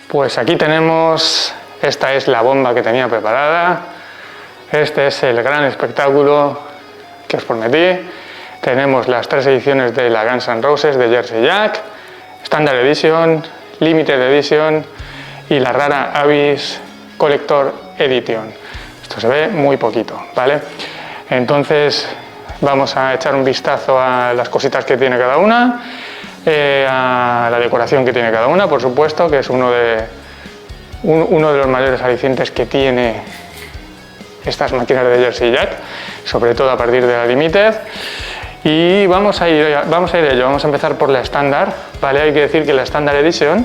Pues aquí tenemos, esta es la bomba que tenía preparada, este es el gran espectáculo que os prometí. Tenemos las 3 ediciones de la Guns N' Roses de Jersey Jack, Standard Edition, Limited Edition y la rara Abyss Collector Edition. Esto se ve muy poquito, ¿vale? Entonces vamos a echar un vistazo a las cositas que tiene cada una, a la decoración que tiene cada una, por supuesto, que es uno de los mayores alicientes que tiene estas máquinas de Jersey Jack, sobre todo a partir de la Limited. Y vamos a ir a ello. Vamos a empezar por la Standard, ¿vale? Hay que decir que la Standard Edition,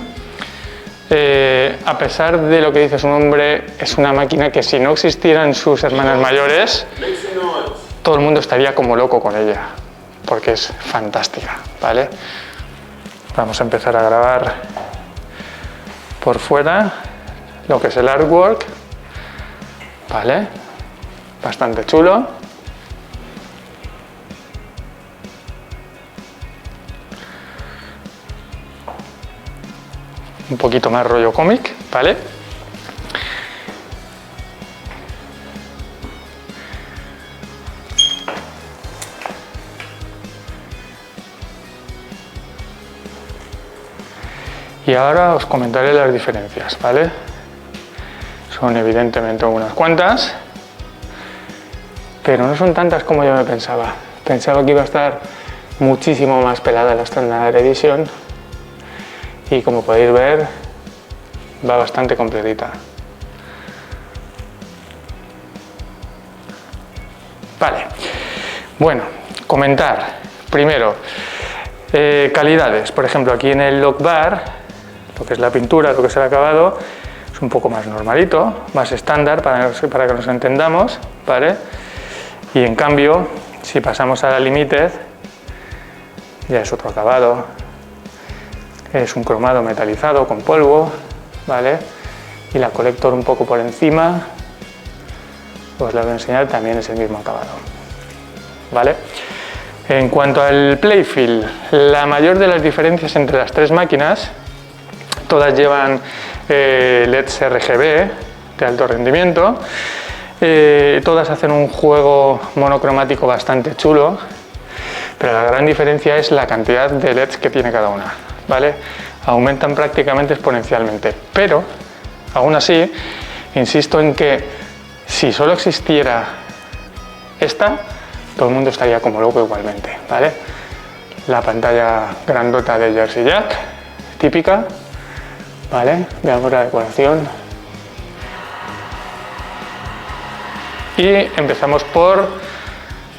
a pesar de lo que dice su nombre, es una máquina que si no existieran sus hermanas mayores, todo el mundo estaría como loco con ella, porque es fantástica, ¿vale? Vamos a empezar a grabar por fuera lo que es el artwork, ¿vale? Bastante chulo. Un poquito más rollo cómic, ¿vale? Y ahora os comentaré las diferencias, ¿vale? Son evidentemente unas cuantas, pero no son tantas como yo me pensaba. Pensaba que iba a estar muchísimo más pelada la Standard Edition y como podéis ver va bastante completita. Vale, bueno, comentar primero calidades. Por ejemplo, aquí en el lock bar, lo que es la pintura, lo que es el acabado, es un poco más normalito, más estándar para que nos entendamos, ¿vale? Y en cambio, si pasamos a la Limited, ya es otro acabado, es un cromado metalizado con polvo, ¿vale? Y la Collector un poco por encima, os la voy a enseñar, también es el mismo acabado, ¿vale? En cuanto al playfield, la mayor de las diferencias entre las 3 máquinas, todas llevan LEDs RGB de alto rendimiento, todas hacen un juego monocromático bastante chulo, pero la gran diferencia es la cantidad de LEDs que tiene cada una, ¿vale? Aumentan prácticamente exponencialmente, pero aún así insisto en que si solo existiera esta, todo el mundo estaría como loco igualmente, ¿vale? La pantalla grandota de Jersey Jack, típica, ¿vale? Veamos la decoración. Y empezamos por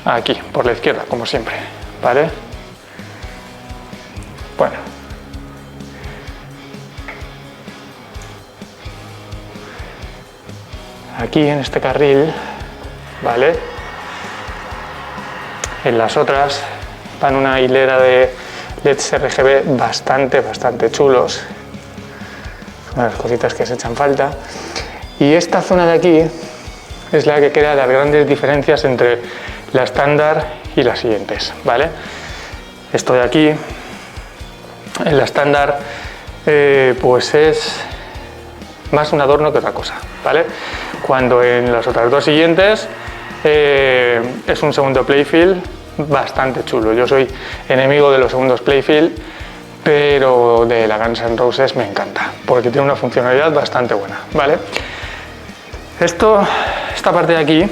aquí, por la izquierda, como siempre, ¿vale? Bueno. Aquí en este carril, ¿vale? En las otras van una hilera de LEDs RGB bastante chulos. Una de las cositas que se echan falta. Y esta zona de aquí es la que crea las grandes diferencias entre la estándar y las siguientes, ¿vale? Esto de aquí, en la estándar, pues es más un adorno que otra cosa, ¿vale? Cuando en las otras 2 siguientes es un segundo playfield bastante chulo. Yo soy enemigo de los segundos playfield, pero de la Guns N' Roses me encanta, porque tiene una funcionalidad bastante buena, ¿vale? Esta parte de aquí,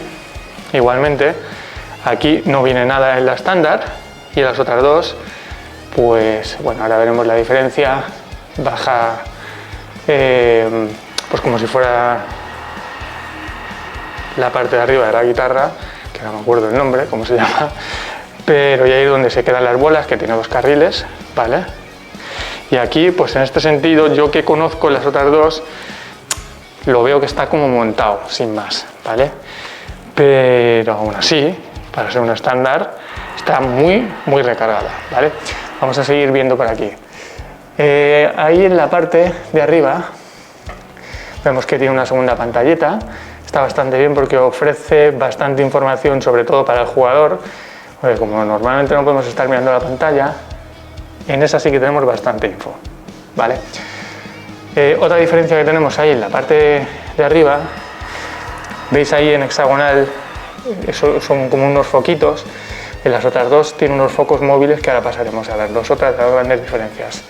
igualmente, aquí no viene nada en la estándar, y en las otras 2, pues bueno, ahora veremos la diferencia. Baja, pues como si fuera la parte de arriba de la guitarra, que no me acuerdo el nombre, cómo se llama, pero ya ahí donde se quedan las bolas, que tiene 2 carriles, ¿vale? Y aquí, pues en este sentido, yo que conozco las otras 2, lo veo que está como montado, sin más, ¿vale? Pero aún así, para ser una estándar, está muy recargada, ¿vale? Vamos a seguir viendo por aquí. Ahí en la parte de arriba, vemos que tiene una segunda pantallita. Está bastante bien porque ofrece bastante información, sobre todo para el jugador, porque como normalmente no podemos estar mirando la pantalla, en esa sí que tenemos bastante info, ¿vale? Otra diferencia que tenemos ahí en la parte de arriba, veis ahí en hexagonal, son como unos foquitos. En las otras dos tiene unos focos móviles que ahora pasaremos a ver. Dos otras de las grandes diferencias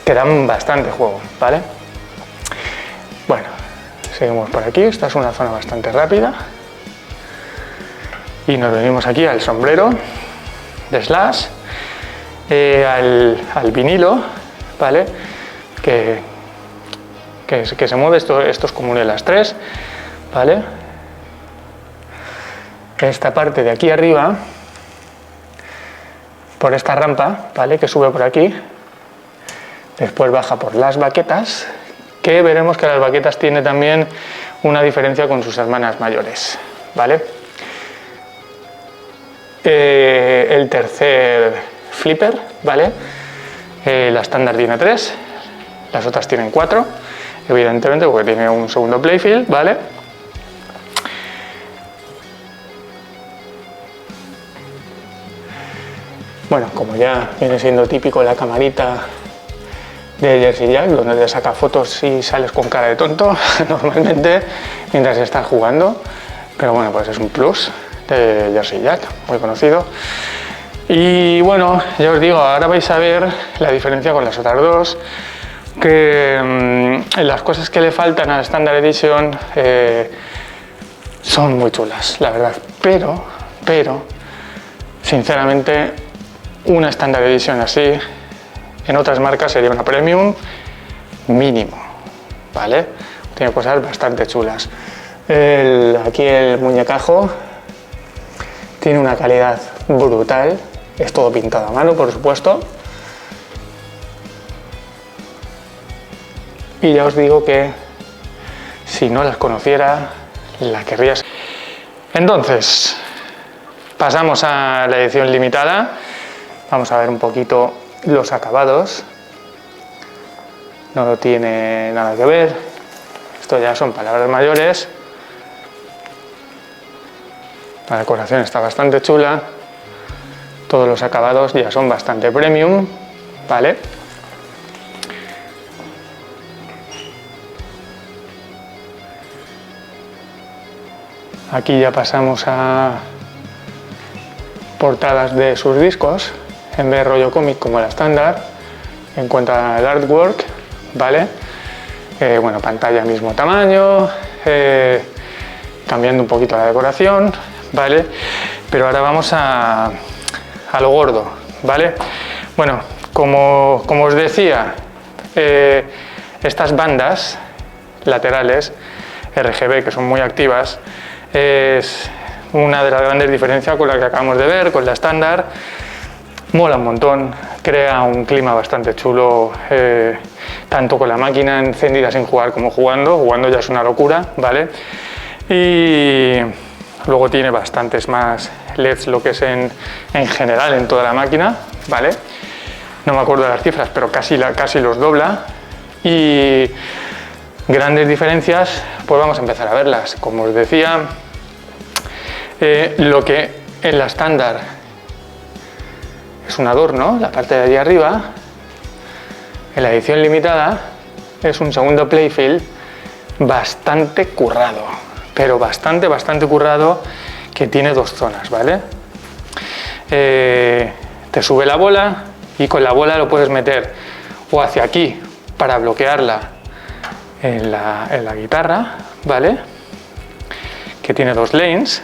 que dan bastante juego, ¿vale? Bueno, seguimos por aquí. Esta es una zona bastante rápida y nos venimos aquí al sombrero de Slash, al vinilo, ¿vale? Que se mueve. Esto es común en las tres, ¿vale? Esta parte de aquí arriba, por esta rampa, ¿vale? Que sube por aquí, después baja por las baquetas, que veremos que las baquetas tiene también una diferencia con sus hermanas mayores, ¿vale? El tercer flipper, ¿vale? La estándar tiene 3, las otras tienen 4, evidentemente porque tiene un segundo playfield, ¿vale? Bueno, como ya viene siendo típico, la camarita de Jersey Jack, donde te saca fotos y sales con cara de tonto normalmente mientras estás jugando, pero bueno, pues es un plus de Jersey Jack, muy conocido. Y bueno, ya os digo, ahora vais a ver la diferencia con las otras dos, que las cosas que le faltan a la Standard Edition son muy chulas, la verdad, pero sinceramente una Standard Edition así en otras marcas sería una Premium mínimo, ¿vale? Tiene cosas bastante chulas. Aquí el muñecajo tiene una calidad brutal, es todo pintado a mano, por supuesto. Y ya os digo que si no las conociera, la querrías. Entonces, pasamos a la edición limitada. Vamos a ver un poquito los acabados. No tiene nada que ver. Esto ya son palabras mayores. La decoración está bastante chula. Todos los acabados ya son bastante premium, ¿vale? Aquí ya pasamos a portadas de sus discos, en vez de rollo cómic como la estándar, en cuanto al artwork, ¿vale? Bueno, pantalla mismo tamaño, cambiando un poquito la decoración, ¿vale? Pero ahora vamos a lo gordo, ¿vale? Bueno, como os decía, estas bandas laterales RGB, que son muy activas, es una de las grandes diferencias con la que acabamos de ver, con la estándar. Mola un montón, crea un clima bastante chulo, tanto con la máquina encendida sin jugar como jugando ya es una locura, ¿vale? Y luego tiene bastantes más LEDs, lo que es en general en toda la máquina, ¿vale? No me acuerdo de las cifras, pero casi los dobla. Y grandes diferencias, pues vamos a empezar a verlas. Como os decía, lo que en la estándar es un adorno, la parte de allí arriba, en la edición limitada es un segundo playfield bastante currado, pero bastante currado, que tiene dos zonas, ¿vale? Te sube la bola y con la bola lo puedes meter o hacia aquí para bloquearla en la guitarra, ¿vale? Que tiene dos lanes,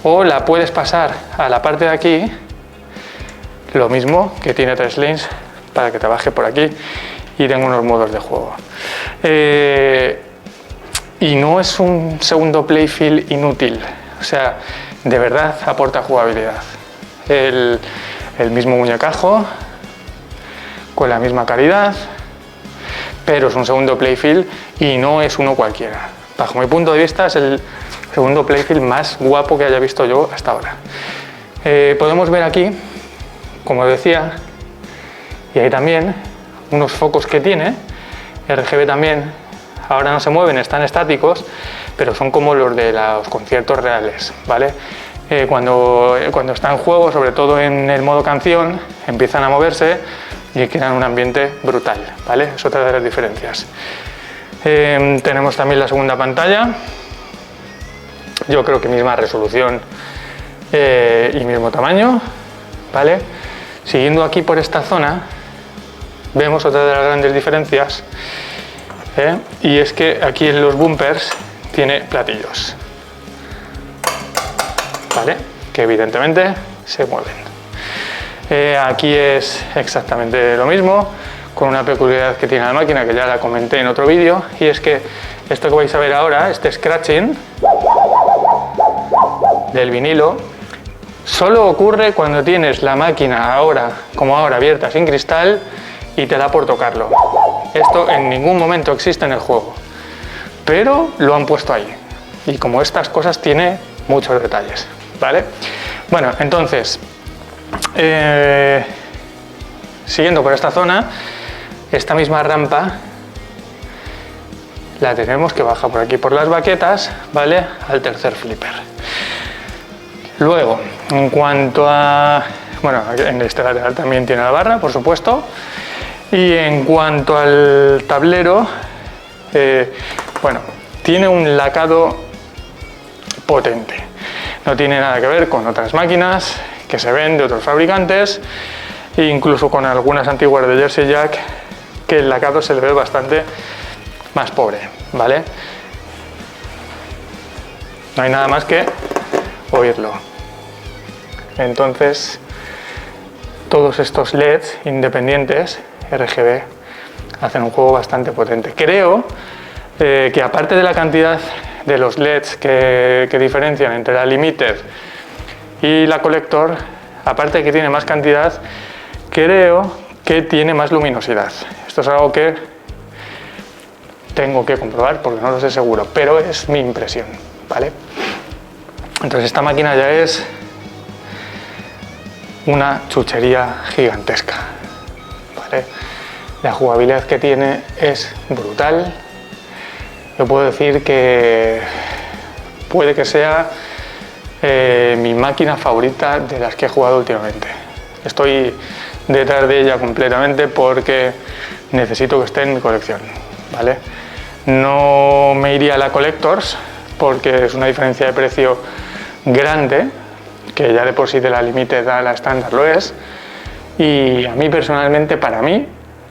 o la puedes pasar a la parte de aquí, lo mismo, que tiene 3 lanes para que trabaje por aquí, y tengo unos modos de juego. Y no es un segundo playfield inútil, o sea, de verdad aporta jugabilidad. El mismo muñecajo, con la misma calidad, pero es un segundo playfield y no es uno cualquiera. Bajo mi punto de vista es el segundo playfield más guapo que haya visto yo hasta ahora. Podemos ver aquí, como decía, y ahí también unos focos que tiene, RGB también. Ahora no se mueven, están estáticos, pero son como los de los conciertos reales, ¿vale? Cuando está en juego, sobre todo en el modo canción, empiezan a moverse y crean un ambiente brutal, ¿vale? Es otra de las diferencias. Tenemos también la segunda pantalla, yo creo que misma resolución y mismo tamaño, ¿vale? Siguiendo aquí por esta zona, vemos otra de las grandes diferencias, y es que aquí en los bumpers tiene platillos, ¿vale? Que evidentemente se mueven. Aquí es exactamente lo mismo, con una peculiaridad que tiene la máquina que ya la comenté en otro vídeo, y es que esto que vais a ver ahora, este scratching del vinilo, solo ocurre cuando tienes la máquina como ahora abierta sin cristal y te da por tocarlo. Esto en ningún momento existe en el juego, pero lo han puesto ahí, y como estas cosas tiene muchos detalles, ¿vale? Bueno, entonces siguiendo por esta zona, esta misma rampa la tenemos que baja por aquí por las baquetas, ¿vale? Al tercer flipper. Luego, en cuanto a... bueno, en este lateral también tiene la barra, por supuesto. Y en cuanto al tablero, bueno, tiene un lacado potente. No tiene nada que ver con otras máquinas que se ven de otros fabricantes, e incluso con algunas antiguas de Jersey Jack, que el lacado se le ve bastante más pobre, ¿vale? No hay nada más que oírlo. Entonces, todos estos LEDs independientes RGB hacen un juego bastante potente. Creo que aparte de la cantidad de los LEDs que diferencian entre la Limited y la Collector, aparte de que tiene más cantidad, creo que tiene más luminosidad. Esto es algo que tengo que comprobar porque no lo sé seguro, pero es mi impresión, ¿vale? Entonces esta máquina ya es una chuchería gigantesca, ¿vale? La jugabilidad que tiene es brutal. Yo puedo decir que puede que sea mi máquina favorita de las que he jugado últimamente. Estoy detrás de ella completamente porque necesito que esté en mi colección, ¿vale? No me iría a la Collectors porque es una diferencia de precio grande, que ya de por sí de la Limited a la estándar lo es, y a mí personalmente, para mí,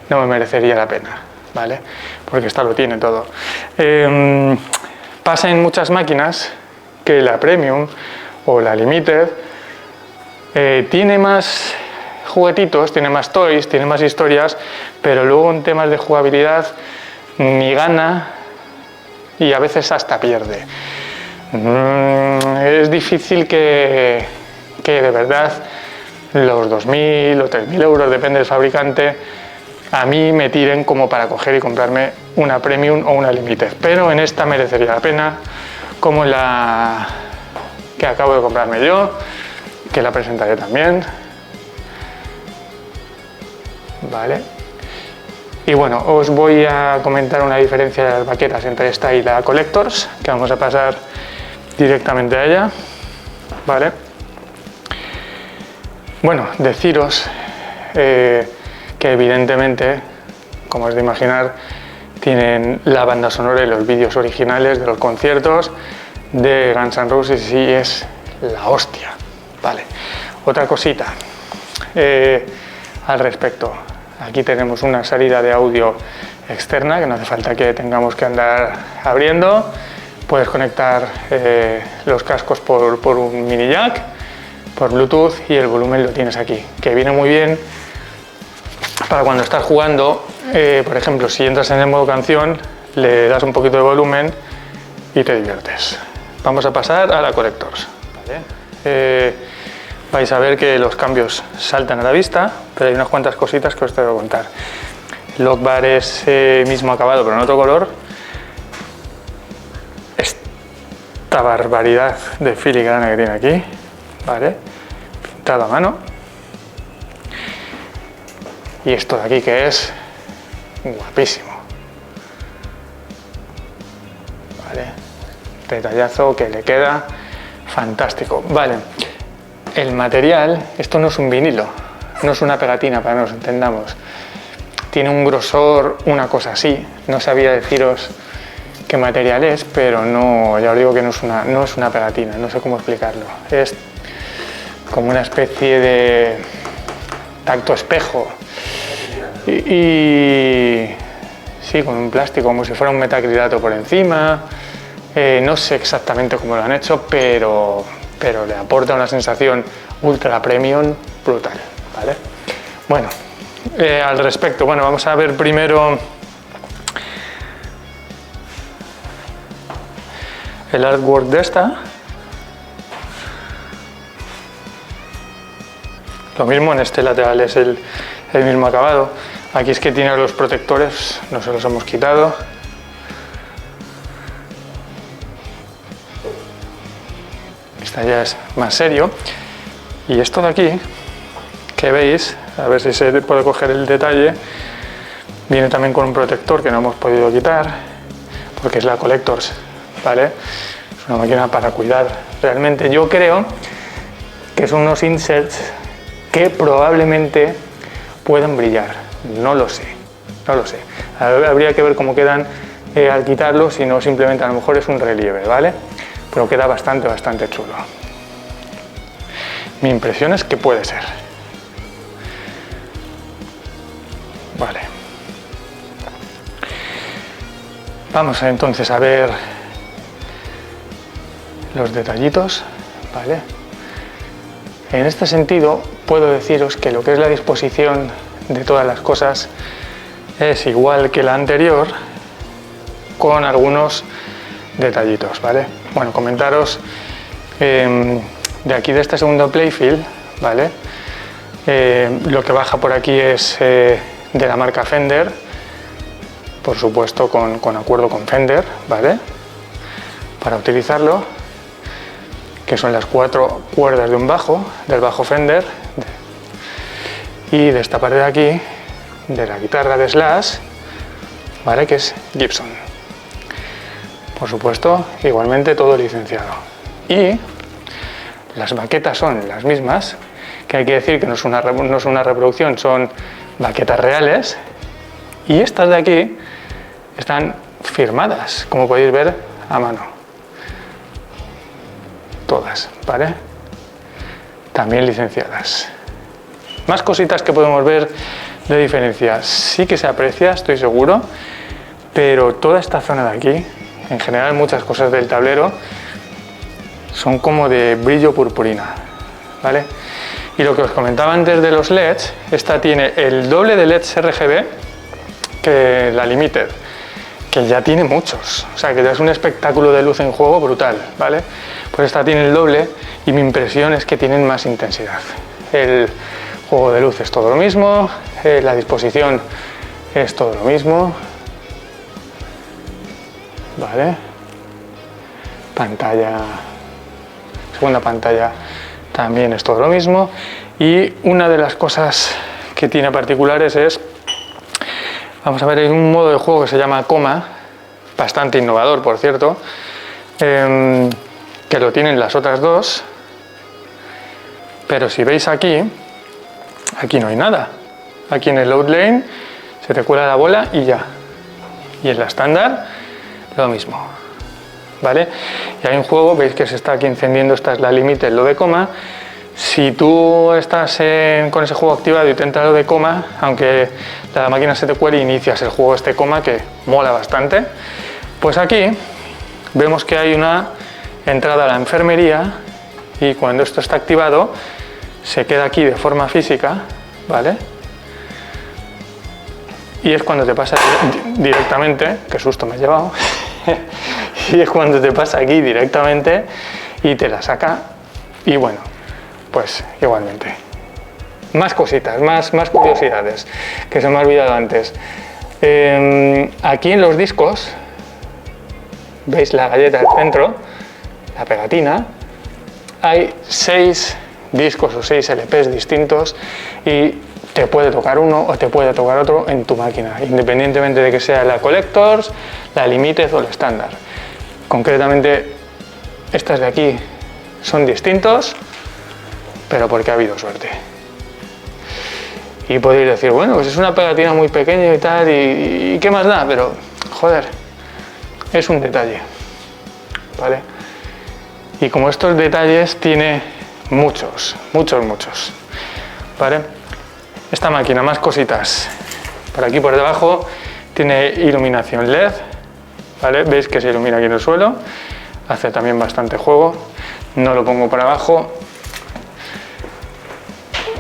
no me merecería la pena, ¿vale? Porque esta lo tiene todo. Pasa en muchas máquinas que la Premium o la Limited tiene más juguetitos, tiene más toys, tiene más historias, pero luego en temas de jugabilidad ni gana y a veces hasta pierde. Es difícil que de verdad los 2.000 o 3.000 euros, depende del fabricante, a mí me tiren como para coger y comprarme una Premium o una Limited, pero en esta merecería la pena, como la que acabo de comprarme yo, que la presentaré también, ¿vale? Y bueno, os voy a comentar una diferencia de las baquetas entre esta y la Collectors, que vamos a pasar directamente a ella, ¿vale? Bueno, deciros que evidentemente, como es de imaginar, tienen la banda sonora y los vídeos originales de los conciertos de Guns N' Roses y es la hostia, ¿vale? Otra cosita al respecto. Aquí tenemos una salida de audio externa que no hace falta que tengamos que andar abriendo. Puedes conectar los cascos por un mini jack, por Bluetooth, y el volumen lo tienes aquí, que viene muy bien para cuando estás jugando. Por ejemplo, si entras en el modo canción, le das un poquito de volumen y te diviertes. Vamos a pasar a la Collectors, ¿vale? Vais a ver que los cambios saltan a la vista, pero hay unas cuantas cositas que os tengo que contar. El lock bar es mismo acabado, pero en otro color. Esta barbaridad de filigrana que tiene aquí, ¿vale? Pintado a mano. Y esto de aquí que es guapísimo, ¿vale? Detallazo que le queda fantástico, ¿vale? El material, esto no es un vinilo, no es una pegatina para que nos entendamos. Tiene un grosor, una cosa así. No sabía deciros qué material es, pero no, ya os digo que no es una pegatina, no sé cómo explicarlo. Es como una especie de tacto espejo. Y sí, con un plástico, como si fuera un metacrilato por encima. No sé exactamente cómo lo han hecho, pero le aporta una sensación ultra premium brutal, ¿vale? Bueno, al respecto, bueno, vamos a ver primero el artwork de esta. Lo mismo en este lateral, es el mismo acabado. Aquí es que tiene los protectores, no se los hemos quitado. Esta ya es más serio. Y esto de aquí, que veis, a ver si se puede coger el detalle, viene también con un protector que no hemos podido quitar, porque es la Collectors, ¿vale? Es una máquina para cuidar. Realmente yo creo que son unos inserts que probablemente puedan brillar. No lo sé, no lo sé. Habría que ver cómo quedan al quitarlo, si no simplemente a lo mejor es un relieve, ¿vale? Pero queda bastante chulo. Mi impresión es que puede ser. Vale. Vamos entonces a ver los detallitos, ¿vale? En este sentido, puedo deciros que lo que es la disposición de todas las cosas es igual que la anterior, con algunos detallitos, ¿vale? Bueno, comentaros de aquí, de este segundo playfield, ¿vale? Lo que baja por aquí es de la marca Fender, por supuesto con acuerdo con Fender, ¿vale? Para utilizarlo, que son las 4 cuerdas de un bajo, del bajo Fender, y de esta parte de aquí, de la guitarra de Slash, ¿vale? Que es Gibson. Por supuesto, igualmente todo licenciado. Y las baquetas son las mismas, que hay que decir que no es una reproducción, son baquetas reales. Y estas de aquí están firmadas, como podéis ver, a mano. Todas, ¿vale? También licenciadas. Más cositas que podemos ver de diferencia. Sí que se aprecia, estoy seguro, pero toda esta zona de aquí, en general muchas cosas del tablero, son como de brillo purpurina, ¿vale? Y lo que os comentaba antes de los LEDs, esta tiene el doble de LEDs RGB que la Limited, que ya tiene muchos, o sea que ya es un espectáculo de luz en juego brutal, ¿vale? Pues esta tiene el doble y mi impresión es que tienen más intensidad. El juego de luz es todo lo mismo, la disposición es todo lo mismo, ¿vale? Pantalla, segunda pantalla también es todo lo mismo. Y una de las cosas que tiene particulares es, vamos a ver, hay un modo de juego que se llama coma, bastante innovador por cierto, que lo tienen las otras dos, pero si veis aquí no hay nada. Aquí en el load lane se te cuela la bola y ya. Y en la estándar lo mismo, ¿vale? Y hay un juego, veis que se está aquí encendiendo, esta es la Limited, lo de coma. Si tú estás con ese juego activado y te entra lo de coma, aunque la máquina se te cuele, inicias el juego este coma, que mola bastante. Pues aquí vemos que hay una entrada a la enfermería y cuando esto está activado se queda aquí de forma física, ¿vale? Y es cuando te pasa directamente, qué susto me he llevado, y es cuando te pasa aquí directamente y te la saca. Y bueno, pues igualmente. Más cositas, más curiosidades que se me ha olvidado antes. Aquí en los discos, veis la galleta del centro, la pegatina, hay 6 discos o 6 LPs distintos y te puede tocar uno o te puede tocar otro en tu máquina, independientemente de que sea la Collectors, la Limited o la estándar. Concretamente, estas de aquí son distintos, pero porque ha habido suerte. Y podéis decir, bueno, pues es una pegatina muy pequeña y tal, y ¿qué más da? Pero, joder, es un detalle, ¿vale? Y como estos detalles tiene muchos, ¿vale? Esta máquina, más cositas. Por aquí por debajo tiene iluminación LED, ¿vale? Veis que se ilumina aquí en el suelo, hace también bastante juego. No lo pongo para abajo.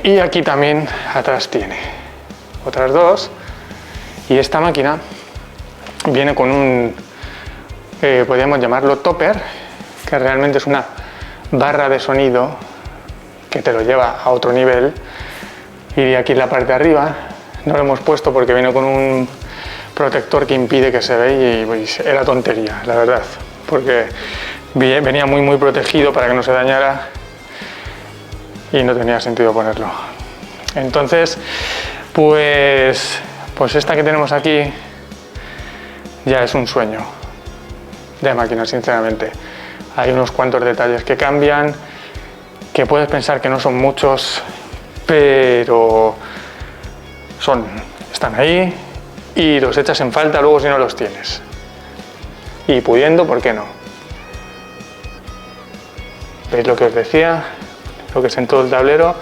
Y aquí también atrás tiene otras dos. Y esta máquina viene con un, podríamos llamarlo topper, que realmente es una barra de sonido que te lo lleva a otro nivel. Y aquí en la parte de arriba no lo hemos puesto porque viene con un protector que impide que se vea y pues, era tontería, la verdad, porque venía muy protegido para que no se dañara y no tenía sentido ponerlo. Entonces, pues esta que tenemos aquí ya es un sueño de máquina, sinceramente. Hay unos cuantos detalles que cambian, que puedes pensar que no son muchos, pero están ahí y los echas en falta luego si no los tienes. Y pudiendo, ¿por qué no? ¿Veis lo que os decía? Lo que es en todo el tablero,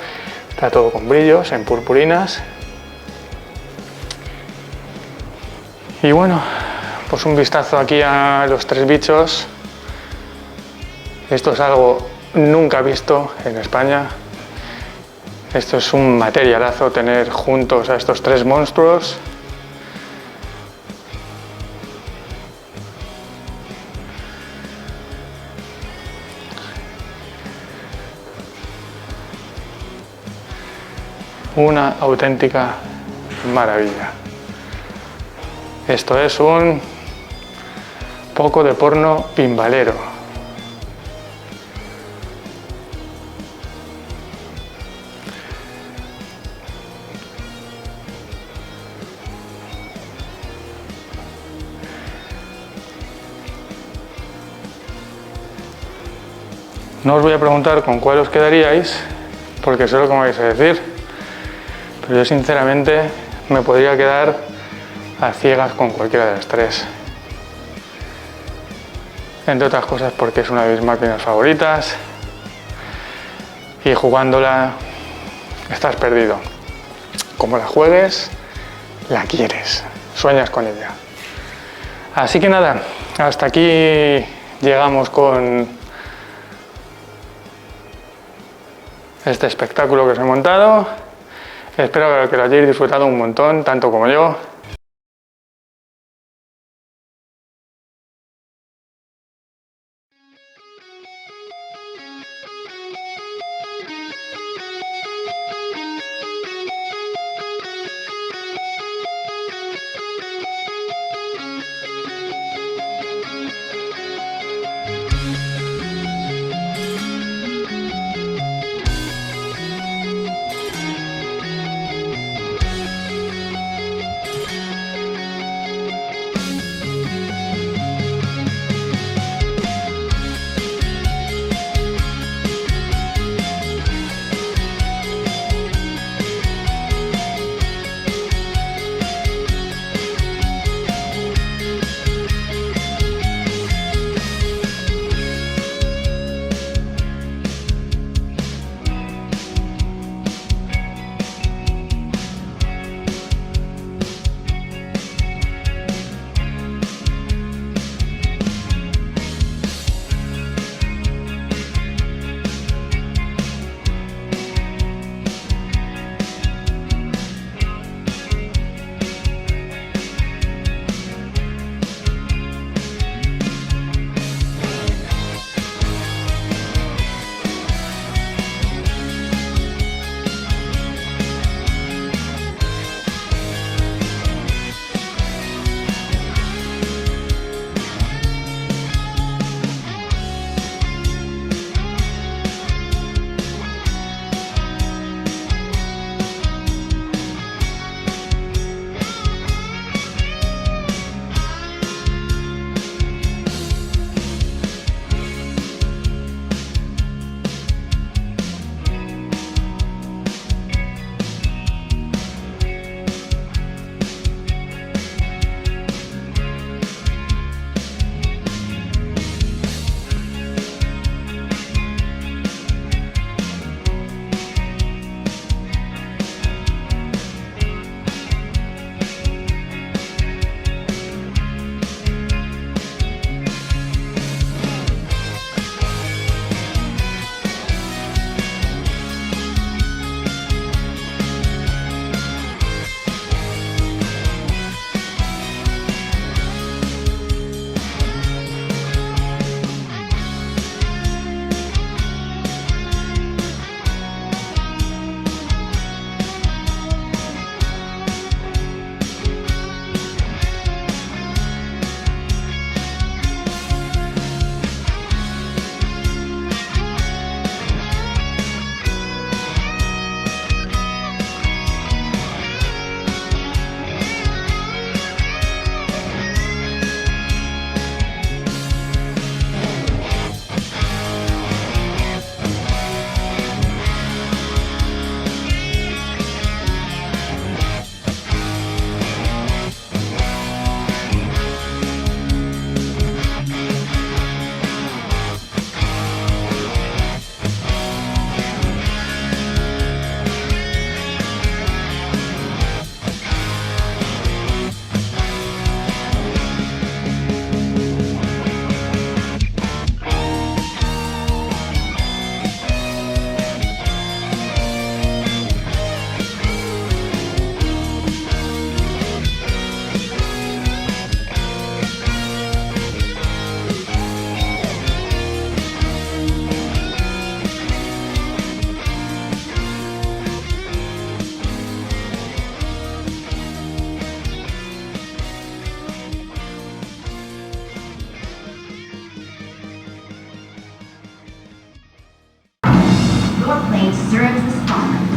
está todo con brillos, en purpurinas. Y bueno, pues un vistazo aquí a los tres bichos. Esto es algo nunca visto en España. Esto es un materialazo tener juntos a estos tres monstruos. Una auténtica maravilla. Esto es un poco de porno pimbalero. No os voy a preguntar con cuál os quedaríais, porque sé lo que me vais a decir, pero yo sinceramente me podría quedar a ciegas con cualquiera de las tres. Entre otras cosas porque es una de mis máquinas favoritas y jugándola estás perdido. Como la juegues, la quieres, sueñas con ella. Así que nada, hasta aquí llegamos con este espectáculo que os he montado. Espero que lo hayáis disfrutado un montón, tanto como yo. paint serves the spot.